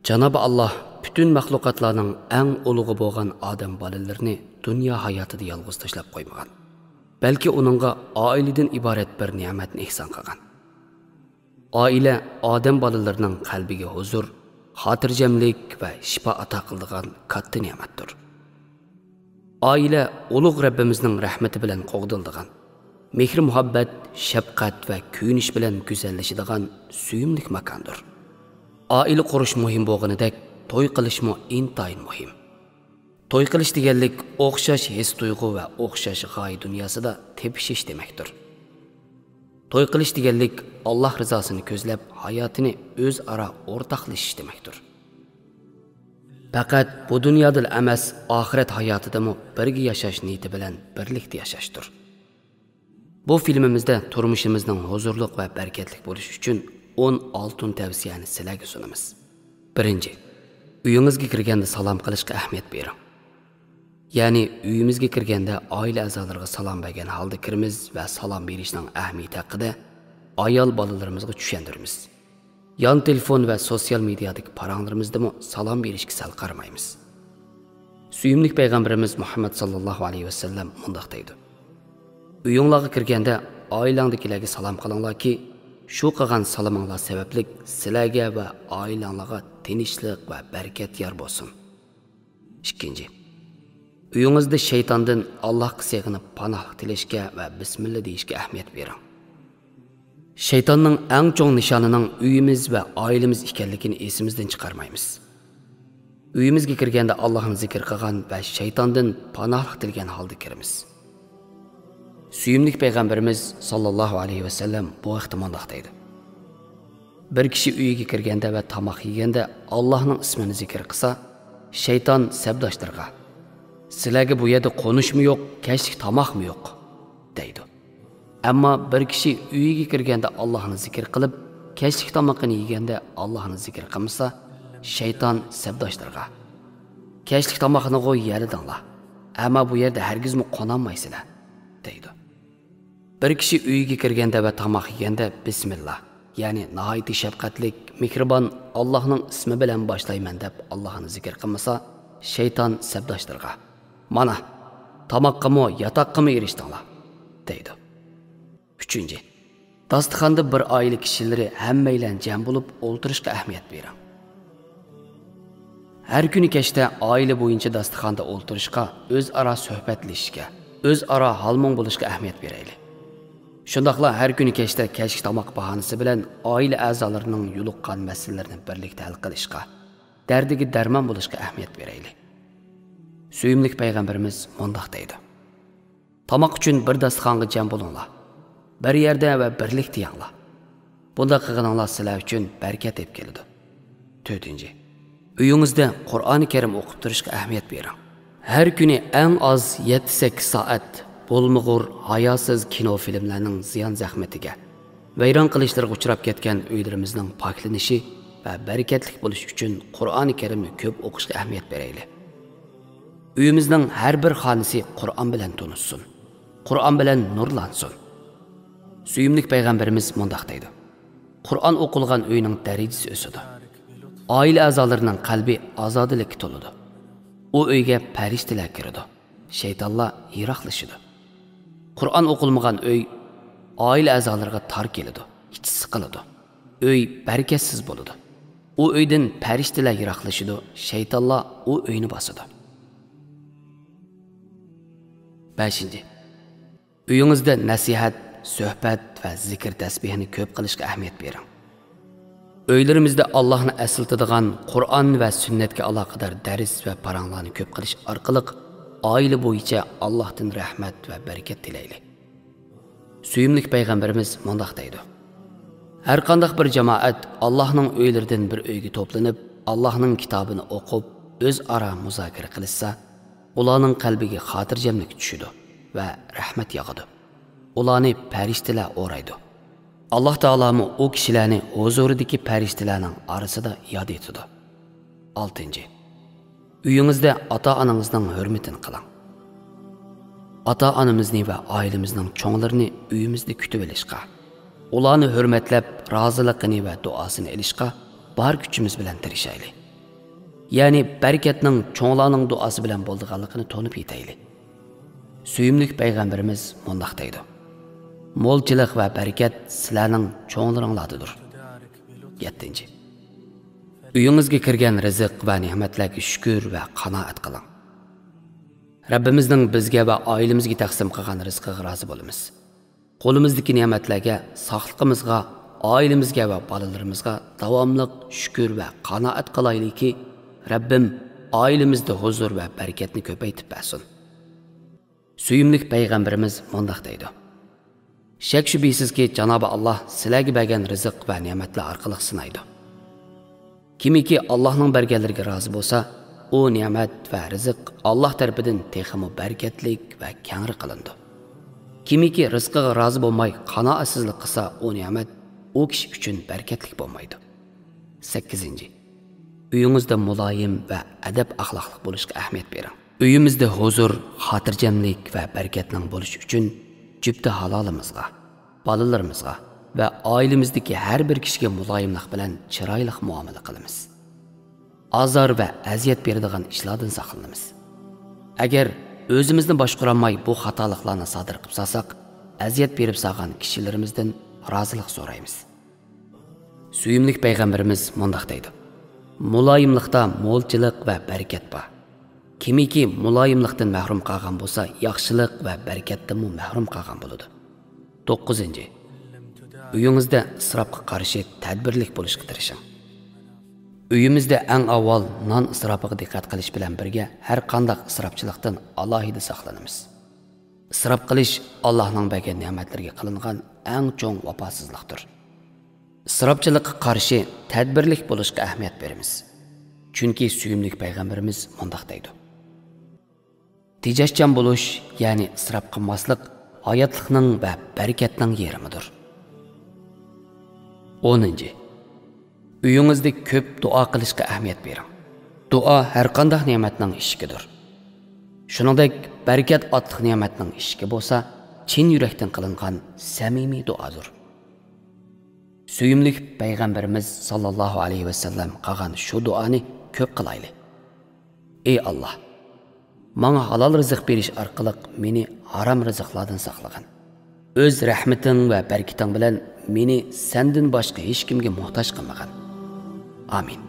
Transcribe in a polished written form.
Cenab-ı Allah bütün məxluqatlarning eng ulug'i bo'lgan odam bolalarini dunyo hayotida yolg'iz tashlab qo'ymagan. Balki uningga oiladan iborat bir ne'matni ihson qilgan. Oila odam bolalarining qalbiga huzur, xotirjamlik va shifo ato qiladigan katta ne'matdir. Oila ulug' Rabbimizning rahmati bilan qo'g'dildigan, mehr muhabbat, shafqat va kuyinish bilan go'zallashadigan suyumli makondir. Oila qurish muhim bo'lganidek, to'y qilishmi intayin muhim. To'y qilish deganlik o'xshash his-tuyg'u va o'xshash g'oya dunyosida tepishish demakdir. To'y qilish deganlik Alloh rizosini ko'zlab hayotini o'zaro o'rtoqlashish demakdir. Faqat bu dunyoda emas, oxirat hayotidami birga yashash niyati bilan birlikda yashashdir. Bu filmimizda turmushimizning huzurli va barakatli bo'lishi uchun 10 oltin tavsiyani sizlarga sunamiz. 1. Uyingizga kirganda salom qilishga ahamiyat bering. Ya'ni uyimizga kirganda oila a'zolariga salom bergan holda kiramiz va salom berishning ahamiyati haqida ayol bolalarimizga tushuntiramiz. Yon telefon va sotsial mediadagi paranglarimizda salom berishga sal qaramaymiz. Suyumli payg'ambarimiz Muhammad sallallohu alayhi vasallam mundaq deydi: Uyingizga kirganda oilangdagilarga salom qilinglarki, shu qilgan salominglar sababli sizlarga va oilangizga tinchlik va barakat yor bo'lsin. 2. Uyingizda shaytondan Allohga sig'inib panoh tilashga va bismillah deyishga ahamiyat bering. Shaytonning eng cho'ng nishonining uyimiz va oilamiz ekanligini esimizdan chiqarmaymiz. Uyimizga kirganda Allohni zikr qilgan va shaytondan panoh tilgan holda kiramiz. Suyumli payg'ambarimiz sallallohu alayhi vasallam bu vaqtda mundaq deydi: Bir kishi uyiga kirganda va tomoq yeganda Allohning ismini zikr qilsa, shayton sabdoshlarga: Sizlarga bu yerda qo'nishmi yo'q, kashlik tomoqmi yo'q deydi. Ammo bir kishi uyiga kirganda Allohni zikr qilib, kashlik tomoqini yeganda Allohni zikr qilmasa, shayton sabdoshlarga: Kashlik tomoqni qo'y yeridinglar, ammo bu yerda hargizmi qonolmaysizlar deydi. Bir kishi uyiga kirganda va tomoq yeganda bismillah, ya'ni nihoyat shafqatlik, mehribon Allohning ismi bilan boshlayman deb Allohni zikr qilmasa, shayton sabdoshlarga: Mana, tomoqqami, yotoqqami erishdinglar deydi. 3. Dasturxonda bir oila kishilari hammaylan jam bo'lib o'ltirishga ahamiyat bering. Har kuni kechda oila bo'yicha dasturxonda o'ltirishga, o'zaro suhbatlashishga, o'zaro halmon bo'lishga ahamiyat beraylik. Shundaqla har kuni kechda kashlik tomoq bahonasi bilan oila a'zolarining yo'liqqan masalalarini birlikda hal qilishga, dardiga darmon bo'lishga ahamiyat beraylik. Suyumli payg'ambarimiz mundaq deydi: Tomoq uchun bir dasturxonga jam bo'linglar. Bir yerda va birlikda yanglar. Bunda qilganinglar sizlar uchun barakat deb keladi. 4. Uyingizda Qur'oni Karim o'qib turishga ahamiyat bering. Har kuni eng oz 7-8 soat bo'lmag'ur hayosiz kino filmlarning ziyon zahmatiga, vayron qilishlarga uchrab ketgan uylarimizning poklanishi va barakatli bo'lishi uchun Qur'oni Karimni ko'p o'qishga ahamiyat beraylik. Uyimizning har bir xonasi Qur'on bilan tunishsin, Qur'on bilan nurlansin. Suyumli payg'ambarimiz mundaq deydi: Qur'on o'qilgan uyning darajasi o'sadi. Oila a'zolarining qalbi ozodlikka to'ladi. U uyga farishtalar kiradi, shaytonlar yiroqlashadi. Qur'on o'qilmagan uy oila a'zolariga tor keladi, ichi siqiladi. Uy barakatsiz bo'ladi. U uydan farishtalar yiroqlashadi, shaytonlar u uyni bosadi. 5. Uyingizda nasihat, suhbat va zikr tasbihini ko'p qilishga ahamiyat bering. Uylarimizda Allohni asıltadigan Qur'on va sunnatga aloqador dars va paranglarni ko'p qilish orqali oila bo'yicha Allohdan rahmat va barakat tilaylik. Suyumli payg'ambarimiz mundaq deydi: Har qanday bir jamoat Allohning uylaridan bir uyga to'planib, Allohning kitobini o'qib, o'zaro muzokara qilsa, ularning qalbiga xotirjamlik tushadi va rahmat yog'adi. Ularni farishtalar o'raydi. Alloh taolami o kishilarni huzuridagi farishtalarning orasida yod etadi. 6. Uyingizda ota-onangizning hurmatini qiling. Ota-onamizni va oilamizning cho'nglarini uyimizda kutib olishga, ularni hurmatlab, roziligini va duosini elishga bor kuchimiz bilan tirishaylik. Ya'ni barakatning cho'nglarning duosi bilan bo'lganligini to'nib yetaylik. Suyimlik payg'ambarimiz mundaq deydi: Mo'lchilik va barakat sizlarning cho'nglaringlardadir. 7. Uyingizga kirgan rizq va ne'matlarga shukr va qanoat qiling. Rabbimizning bizga va oilamizga taqsim qilgan rizqiga rozi bo'lamiz. Qo'limizdagi ne'matlarga, sog'lig'imizga, oilamizga va bolalarimizga davomli shukr va qanoat qilaylikki, Rabbim oilamizda huzur va barakatni ko'paytib bersin. Suyimlik payg'ambarimiz mundaq deydi: Shak shubhisizki, Janobi Alloh sizlarga bergan rizq va ne'matlar orqali sinaydi. Kimiki Allohning berganlariga rozi bo'lsa, u ne'mat va rizq Alloh tarafidan texmo barakatlik va kengri qilindi. Kimiki rizqiga rozi bo'lmay qanoatsizlik qilsa, u ne'mat u kishi uchun barakatlik bo'lmaydi. 8. Uyingizda muloyim va adab axloqli bo'lishga ahamiyat bering. Uyimizda huzur, xotirjamlik va barakatning bo'lishi uchun jufti halolimizga, bolalarimizga va oilamizdagi har bir kishiga muloyimlik bilan chiroyli muomala qilamiz. Azor va aziyat beradigan ishlardan saqlanamiz. Agar o'zimizni boshqara olmay bu xatoliklarni sodir qilib salsak, aziyat berib salgan kishilarimizdan rozilik so'raymiz. Suyimlik payg'ambarimiz mundaq deydi: Muloyimlikda mo'lchilik va barakat bor. Kimiki muloyimlikdan mahrum qolgan bo'lsa, yaxshilik va barakatdan mahrum qolgan bo'ladi. 9. Uyingizda isrofga qarshi tadbirlik bo'lishga tirishing. Uyimizda eng avval non isrofiga diqqat qilish bilan birga har qanday isrofchilikdan alohida saqlanamiz. Isrof qilish Allohning bergan ne'matlariga qilingan eng cho'ng vafosizlikdir. Isrofchilikka qarshi tadbirlik bo'lishga ahamiyat beramiz. Chunki suyimlik payg'ambarimiz mundaq deydi: Tejashchan bo'lish, ya'ni isrof qilmaslik hayotlikning va barakatning yerimidir. 10. Uyingizda ko'p duo qilishga ahamiyat bering. Duo har qanday ne'matning eshigidir. Shuningdek, barakat otliq ne'matning eshigi bo'lsa, chin yurakdan qilingan samimiy duodir. Suyimlik payg'ambarimiz sallallohu alayhi va sallam qilgan shu duoni ko'p qilaylik. Ey Alloh, menga halol rizq berish orqali meni harom rizqlardan saqlagin. O'z rahmating va barakating bilan meni sendan boshqa hech kimga muhtoj qilmagin. Amin.